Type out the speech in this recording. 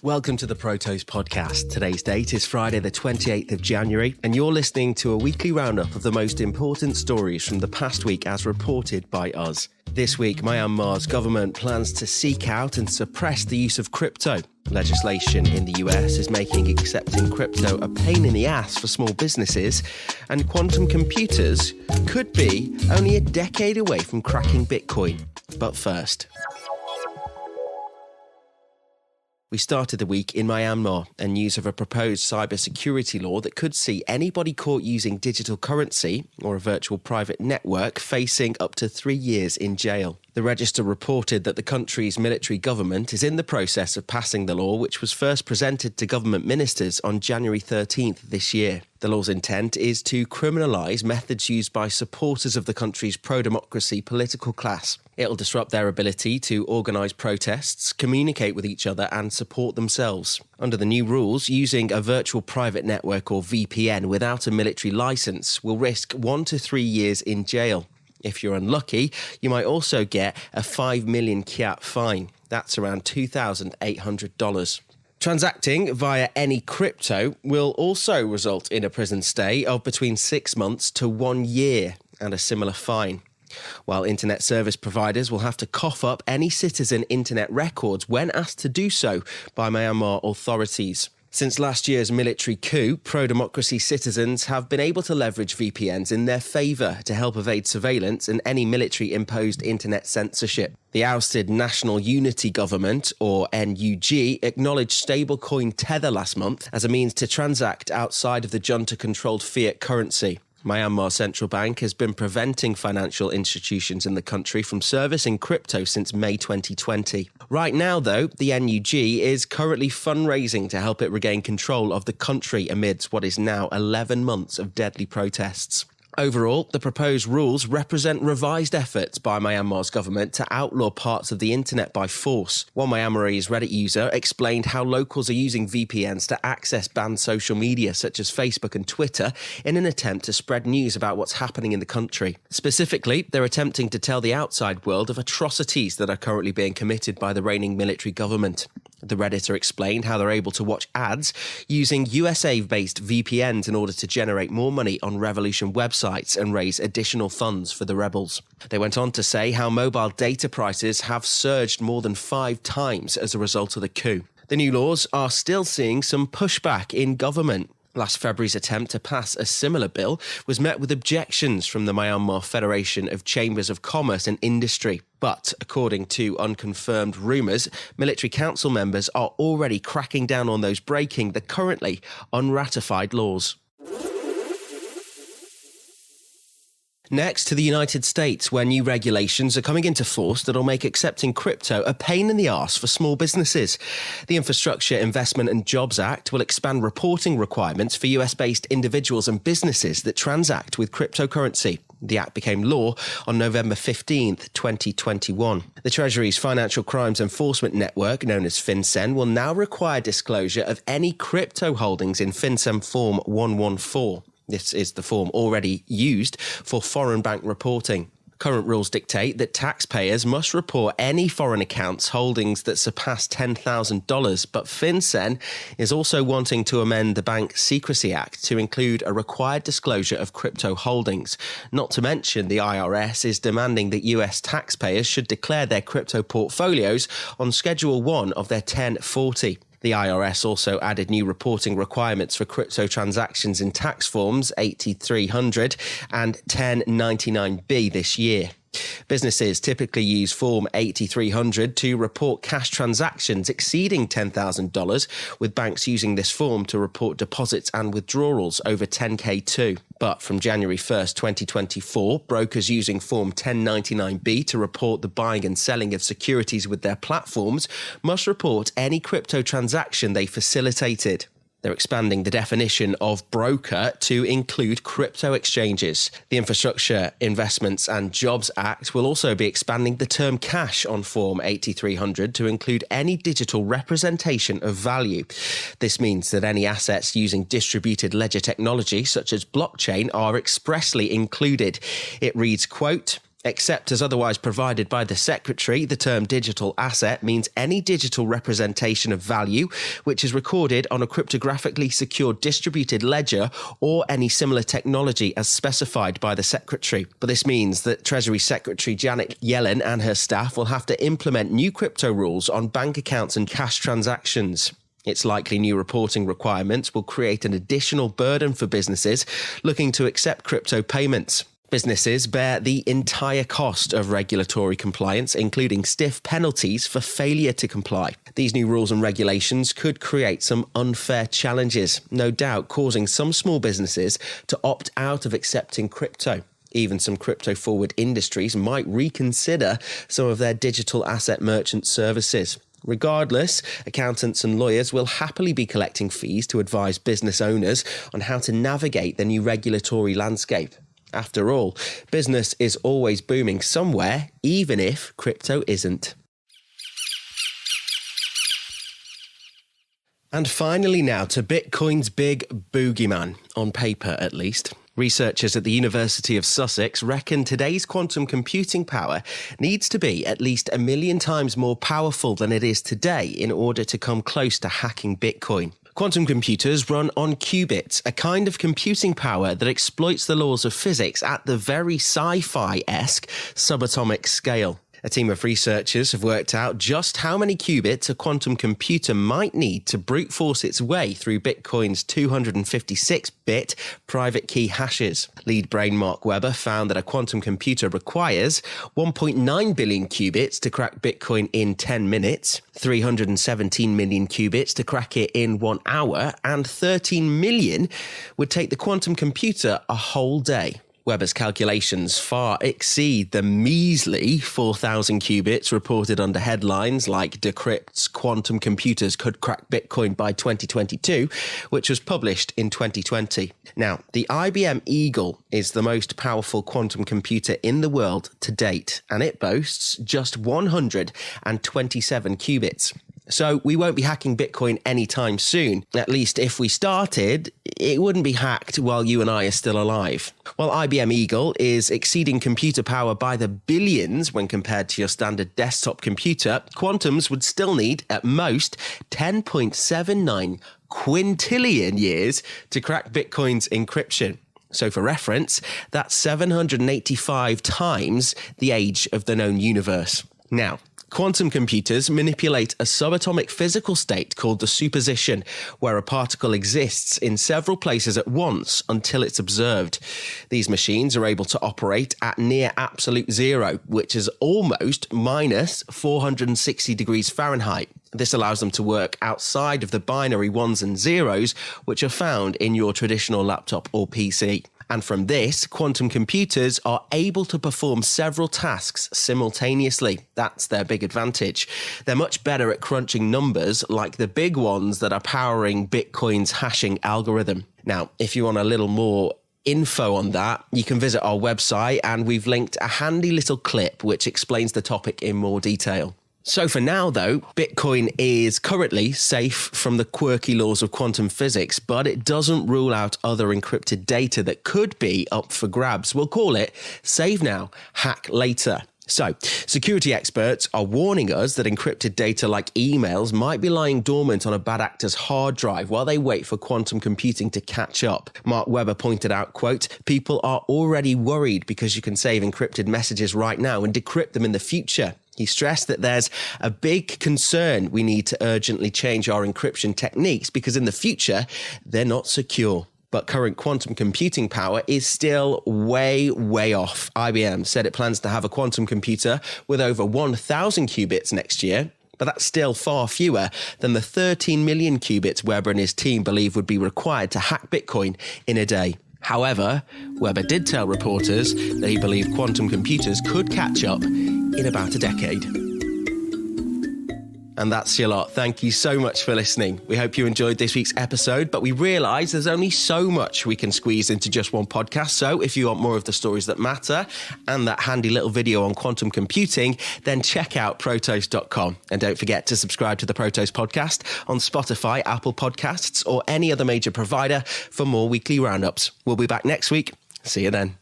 Welcome to the Protos podcast. Today's date is Friday the 28th of January, and you're listening to a weekly roundup of the most important stories from the past week as reported by us. This week, Myanmar's government plans to seek out and suppress the use of crypto. Legislation in the US is making accepting crypto a pain in the ass for small businesses, and quantum computers could be only a decade away from cracking Bitcoin. But first, we started the week in Myanmar and news of a proposed cybersecurity law that could see anybody caught using digital currency or a virtual private network facing up to 3 years in jail. The Register reported that the country's military government is in the process of passing the law, which was first presented to government ministers on January 13th this year. The law's intent is to criminalise methods used by supporters of the country's pro-democracy political class. It'll disrupt their ability to organise protests, communicate with each other and support themselves. Under the new rules, using a virtual private network or VPN without a military licence will risk 1 to 3 years in jail. If you're unlucky, you might also get a 5 million kyat fine. That's around $2,800. Transacting via any crypto will also result in a prison stay of between 6 months to 1 year and a similar fine. While internet service providers will have to cough up any citizen internet records when asked to do so by Myanmar authorities. Since last year's military coup, pro-democracy citizens have been able to leverage VPNs in their favour to help evade surveillance and any military-imposed internet censorship. The ousted National Unity Government, or NUG, acknowledged stablecoin Tether last month as a means to transact outside of the junta-controlled fiat currency. Myanmar Central Bank has been preventing financial institutions in the country from servicing crypto since May 2020. Right now, though, the NUG is currently fundraising to help it regain control of the country amidst what is now 11 months of deadly protests. Overall, the proposed rules represent revised efforts by Myanmar's government to outlaw parts of the internet by force. One Myanmarese Reddit user explained how locals are using VPNs to access banned social media such as Facebook and Twitter in an attempt to spread news about what's happening in the country. Specifically, they're attempting to tell the outside world of atrocities that are currently being committed by the reigning military government. The Redditor explained how they're able to watch ads using USA-based VPNs in order to generate more money on revolution websites and raise additional funds for the rebels. They went on to say how mobile data prices have surged more than 5 times as a result of the coup. The new laws are still seeing some pushback in government. Last February's attempt to pass a similar bill was met with objections from the Myanmar Federation of Chambers of Commerce and Industry. But, according to unconfirmed rumours, military council members are already cracking down on those breaking the currently unratified laws. Next, to the United States, where new regulations are coming into force that'll make accepting crypto a pain in the arse for small businesses. The Infrastructure Investment and Jobs Act will expand reporting requirements for US-based individuals and businesses that transact with cryptocurrency. The act became law on November 15th, 2021. The Treasury's Financial Crimes Enforcement Network, known as FinCEN, will now require disclosure of any crypto holdings in FinCEN Form 114. This is the form already used for foreign bank reporting. Current rules dictate that taxpayers must report any foreign accounts holdings that surpass $10,000, but FinCEN is also wanting to amend the Bank Secrecy Act to include a required disclosure of crypto holdings. Not to mention, the IRS is demanding that US taxpayers should declare their crypto portfolios on Schedule 1 of their 1040. The IRS also added new reporting requirements for crypto transactions in tax forms 8300 and 1099B this year. Businesses typically use Form 8300 to report cash transactions exceeding $10,000, with banks using this form to report deposits and withdrawals over $10K too. But from January 1st, 2024, brokers using Form 1099B to report the buying and selling of securities with their platforms must report any crypto transaction they facilitated. They're expanding the definition of broker to include crypto exchanges. The Infrastructure Investments and Jobs Act will also be expanding the term cash on Form 8300 to include any digital representation of value. This means that any assets using distributed ledger technology, such as blockchain, are expressly included. It reads, quote, Except as otherwise provided by the Secretary, the term digital asset means any digital representation of value which is recorded on a cryptographically secured distributed ledger or any similar technology as specified by the Secretary. But this means that Treasury Secretary Janet Yellen and her staff will have to implement new crypto rules on bank accounts and cash transactions. It's likely new reporting requirements will create an additional burden for businesses looking to accept crypto payments. Businesses bear the entire cost of regulatory compliance, including stiff penalties for failure to comply. These new rules and regulations could create some unfair challenges, no doubt causing some small businesses to opt out of accepting crypto. Even some crypto-forward industries might reconsider some of their digital asset merchant services. Regardless, accountants and lawyers will happily be collecting fees to advise business owners on how to navigate the new regulatory landscape. After all, business is always booming somewhere, even if crypto isn't. And finally now to Bitcoin's big boogeyman, on paper at least. Researchers at the University of Sussex reckon today's quantum computing power needs to be at least 1 million times more powerful than it is today in order to come close to hacking Bitcoin. Quantum computers run on qubits, a kind of computing power that exploits the laws of physics at the very sci-fi-esque subatomic scale. A team of researchers have worked out just how many qubits a quantum computer might need to brute force its way through Bitcoin's 256-bit private key hashes. Lead brain Mark Webber found that a quantum computer requires 1.9 billion qubits to crack Bitcoin in 10 minutes, 317 million qubits to crack it in 1 hour, and 13 million would take the quantum computer a whole day. Webber's calculations far exceed the measly 4,000 qubits reported under headlines like Decrypt's Quantum Computers Could Crack Bitcoin by 2022, which was published in 2020. Now, the IBM Eagle is the most powerful quantum computer in the world to date, and it boasts just 127 qubits. So we won't be hacking Bitcoin anytime soon. At least if we started, it wouldn't be hacked while you and I are still alive. While IBM Eagle is exceeding computer power by the billions when compared to your standard desktop computer, quantums would still need, at most, 10.79 quintillion years to crack Bitcoin's encryption. So for reference, that's 785 times the age of the known universe. Now, quantum computers manipulate a subatomic physical state called the superposition, where a particle exists in several places at once until it's observed. These machines are able to operate at near absolute zero, which is almost minus 460 degrees Fahrenheit. This allows them to work outside of the binary ones and zeros, which are found in your traditional laptop or PC. And from this, quantum computers are able to perform several tasks simultaneously. That's their big advantage. They're much better at crunching numbers like the big ones that are powering Bitcoin's hashing algorithm. Now, if you want a little more info on that, you can visit our website, and we've linked a handy little clip which explains the topic in more detail. So for now, though, Bitcoin is currently safe from the quirky laws of quantum physics, but it doesn't rule out other encrypted data that could be up for grabs. We'll call it save now, hack later. So, security experts are warning us that encrypted data like emails might be lying dormant on a bad actor's hard drive while they wait for quantum computing to catch up. Mark Webber pointed out, quote, "People are already worried because you can save encrypted messages right now and decrypt them in the future." He stressed that there's a big concern we need to urgently change our encryption techniques because in the future, they're not secure. But current quantum computing power is still way off. IBM said it plans to have a quantum computer with over 1,000 qubits next year, but that's still far fewer than the 13 million qubits Webber and his team believe would be required to hack Bitcoin in a day. However, Webber did tell reporters that he believed quantum computers could catch up in about a decade. And that's your lot. Thank you so much for listening. We hope you enjoyed this week's episode, but we realise there's only so much we can squeeze into just one podcast. So if you want more of the stories that matter and that handy little video on quantum computing, then check out protos.com. And don't forget to subscribe to the Protos podcast on Spotify, Apple Podcasts, or any other major provider for more weekly roundups. We'll be back next week. See you then.